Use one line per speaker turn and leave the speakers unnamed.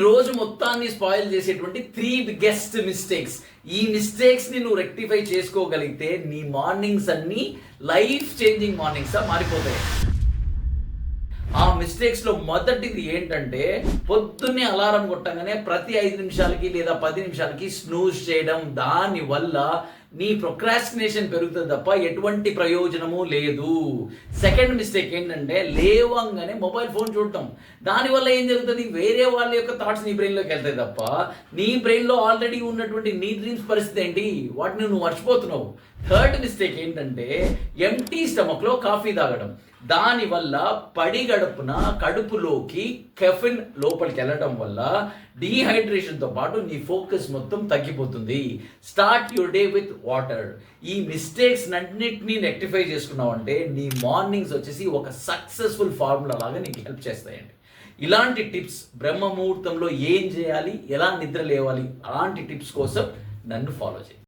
రోజు మొత్తాన్ని స్పాయిల్ చేసేటువంటి 3 బిగ్గెస్ట్ మిస్టేక్స్. ఈ మిస్టేక్స్ ని నువ్వు రెక్టిఫై చేసుకోగలిగితే నీ మార్నింగ్స్ అన్ని లైఫ్ చేంజింగ్ మార్నింగ్స్ మారిపోతాయి. ఆ మిస్టేక్స్ లో మొదటిది ఏంటంటే, పొద్దున్నే అలారం కొట్టగానే ప్రతి 5 నిమిషాలకి లేదా 10 నిమిషాలకి స్నూజ్ చేయడం. దాని వల్ల నీ ప్రొక్రాస్టినేషన్ పెరుగుతుంది తప్ప ఎటువంటి ప్రయోజనము లేదు. సెకండ్ మిస్టేక్ ఏంటంటే, లేవంగానే మొబైల్ ఫోన్ చూడటం. దానివల్ల ఏం జరుగుతుంది, వేరే వాళ్ళ యొక్క థాట్స్ నీ బ్రెయిన్లోకి వెళ్తాయి తప్ప నీ బ్రెయిన్లో ఆల్రెడీ ఉన్నటువంటి నీ డ్రీమ్స్ పరిస్థితి ఏంటి, వాటిని నువ్వు మర్చిపోతున్నావు. థర్డ్ మిస్టేక్ ఏంటంటే, ఎంటీ స్టమక్లో కాఫీ తాగడం. దానివల్ల పడిగడుపున కడుపులోకి కెఫిన్ లోపలికి వెళ్ళడం వల్ల డీహైడ్రేషన్తో పాటు నీ ఫోకస్ మొత్తం తగ్గిపోతుంది. Start your day with water. ఈ మిస్టేక్స్ అన్నింటినీ రెక్టిఫై చేసుకున్నావు అంటే నీ మార్నింగ్స్ వచ్చేసి ఒక సక్సెస్ఫుల్ ఫార్ములా లాగా నీకు హెల్ప్ చేస్తాయండి. ఇలాంటి టిప్స్ బ్రహ్మ ముహూర్తంలో ఏం చేయాలి, ఎలా నిద్ర లేవాలి, అలాంటి టిప్స్ కోసం నన్ను ఫాలో చేయి.